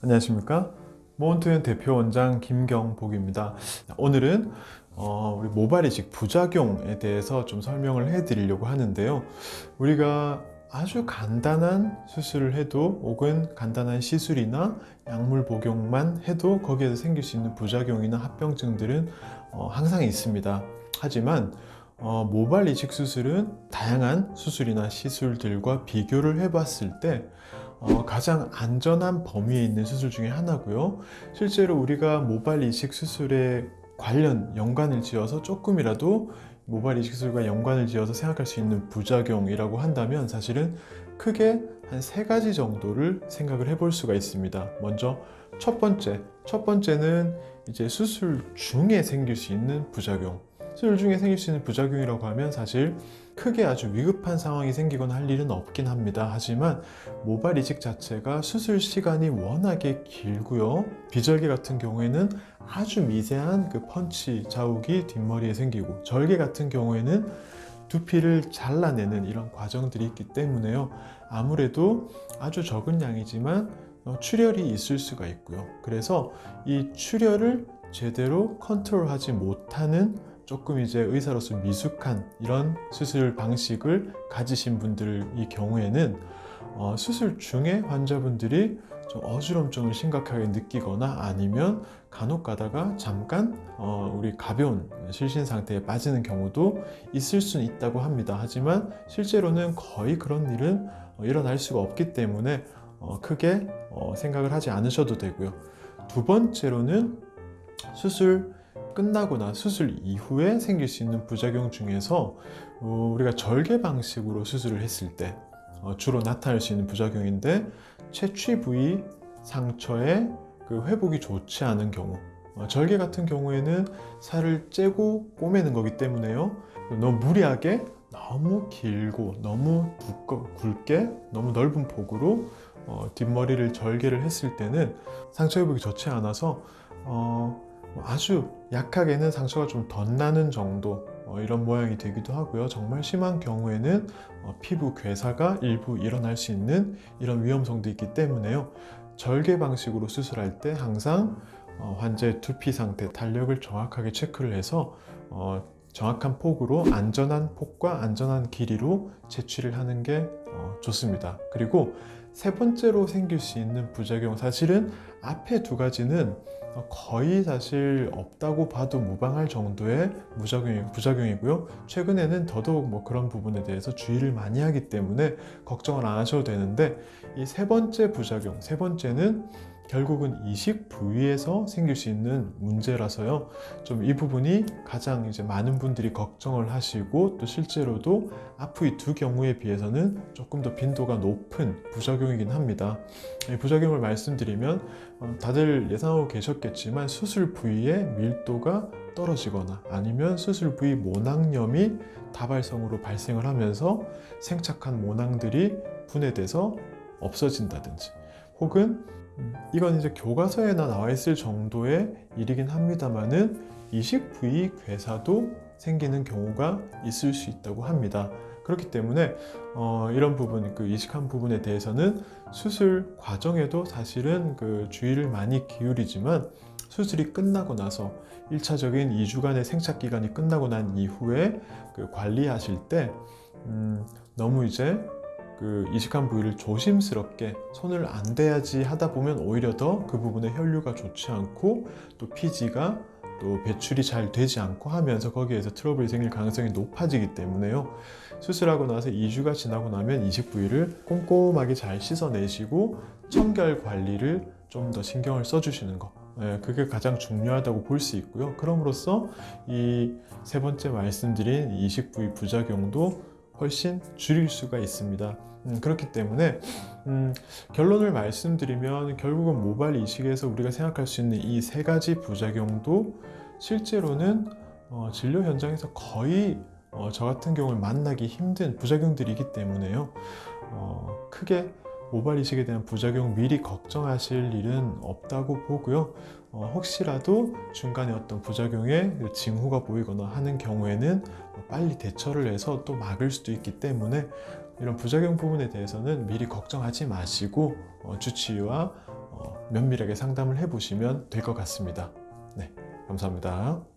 안녕하십니까? 모원토연 대표 원장 김경복입니다. 오늘은 우리 모발 이식 부작용에 대해서 좀 설명을 해드리려고 하는데요. 우리가 아주 간단한 수술을 해도 혹은 간단한 시술이나 약물 복용만 해도 거기에서 생길 수 있는 부작용이나 합병증들은 항상 있습니다. 하지만 모발 이식 수술은 다양한 수술이나 시술들과 비교를 해봤을 때 가장 안전한 범위에 있는 수술 중에 하나고요. 실제로 우리가 모발 이식 수술에 연관을 지어서 조금이라도 모발 이식 수술과 연관을 지어서 생각할 수 있는 부작용이라고 한다면 사실은 크게 한 3가지 정도를 생각을 해볼 수가 있습니다. 먼저 첫 번째는 이제 수술 중에 생길 수 있는 부작용. 수술 중에 생길 수 있는 부작용이라고 하면 사실 크게 아주 위급한 상황이 생기거나 할 일은 없긴 합니다. 하지만 모발 이식 자체가 수술 시간이 워낙에 길고요. 비절개 같은 경우에는 아주 미세한 그 펀치 자욱이 뒷머리에 생기고, 절개 같은 경우에는 두피를 잘라내는 이런 과정들이 있기 때문에요. 아무래도 아주 적은 양이지만 출혈이 있을 수가 있고요. 그래서 이 출혈을 제대로 컨트롤하지 못하는 조금 이제 의사로서 미숙한 이런 수술 방식을 가지신 분들의 경우에는 수술 중에 환자분들이 좀 어지럼증을 심각하게 느끼거나 아니면 간혹 가다가 잠깐 우리 가벼운 실신 상태에 빠지는 경우도 있을 수는 있다고 합니다. 하지만 실제로는 거의 그런 일은 일어날 수가 없기 때문에 크게 생각을 하지 않으셔도 되고요. 두 번째로는 수술 끝나거나 수술 이후에 생길 수 있는 부작용 중에서 우리가 절개 방식으로 수술을 했을 때 주로 나타날 수 있는 부작용인데, 채취 부위 상처의 그 회복이 좋지 않은 경우, 절개 같은 경우에는 살을 째고 꼬매는 거기 때문에요, 너무 무리하게 너무 길고 너무 굵게 너무 넓은 폭으로 뒷머리를 절개를 했을 때는 상처 회복이 좋지 않아서 아주 약하게는 상처가 좀 덧나는 정도 이런 모양이 되기도 하고요. 정말 심한 경우에는 피부 괴사가 일부 일어날 수 있는 이런 위험성도 있기 때문에요. 절개 방식으로 수술할 때 항상 환자의 두피 상태, 탄력을 정확하게 체크를 해서 정확한 폭으로, 안전한 폭과 안전한 길이로 채취를 하는 게 좋습니다. 그리고 세 번째로 생길 수 있는 부작용, 사실은 앞에 2가지는 거의 사실 없다고 봐도 무방할 정도의 부작용이고요. 최근에는 더더욱 그런 부분에 대해서 주의를 많이 하기 때문에 걱정을 안 하셔도 되는데, 이 세 번째는 결국은 이식 부위에서 생길 수 있는 문제라서요. 좀 이 부분이 가장 이제 많은 분들이 걱정을 하시고, 또 실제로도 앞의 2 경우에 비해서는 조금 더 빈도가 높은 부작용이긴 합니다. 이 부작용을 말씀드리면 다들 예상하고 계셨겠지만, 수술 부위의 밀도가 떨어지거나 아니면 수술 부위 모낭염이 다발성으로 발생을 하면서 생착한 모낭들이 분해돼서 없어진다든지, 혹은 이건 이제 교과서에나 나와 있을 정도의 일이긴 합니다만은 이식 부위 괴사도 생기는 경우가 있을 수 있다고 합니다. 그렇기 때문에 이런 부분, 그 이식한 부분에 대해서는 수술 과정에도 사실은 그 주의를 많이 기울이지만, 수술이 끝나고 나서 1차적인 2주간의 생착 기간이 끝나고 난 이후에 그 관리하실 때 너무 이제 그 이식한 부위를 조심스럽게 손을 안 대야지 하다 보면 오히려 더 그 부분에 혈류가 좋지 않고 또 피지가 또 배출이 잘 되지 않고 하면서 거기에서 트러블이 생길 가능성이 높아지기 때문에요. 수술하고 나서 2주가 지나고 나면 이식 부위를 꼼꼼하게 잘 씻어내시고 청결 관리를 좀 더 신경을 써주시는 거, 그게 가장 중요하다고 볼 수 있고요. 그럼으로써 이 세 번째 말씀드린 이식 부위 부작용도 훨씬 줄일 수가 있습니다. 그렇기 때문에 결론을 말씀드리면, 결국은 모발 이식에서 우리가 생각할 수 있는 이 3가지 부작용도 실제로는 진료 현장에서 거의 저 같은 경우를 만나기 힘든 부작용들이기 때문에요. 크게 모발 이식에 대한 부작용 미리 걱정하실 일은 없다고 보고요. 혹시라도 중간에 어떤 부작용의 징후가 보이거나 하는 경우에는 빨리 대처를 해서 또 막을 수도 있기 때문에 이런 부작용 부분에 대해서는 미리 걱정하지 마시고 주치의와 면밀하게 상담을 해보시면 될 것 같습니다. 네, 감사합니다.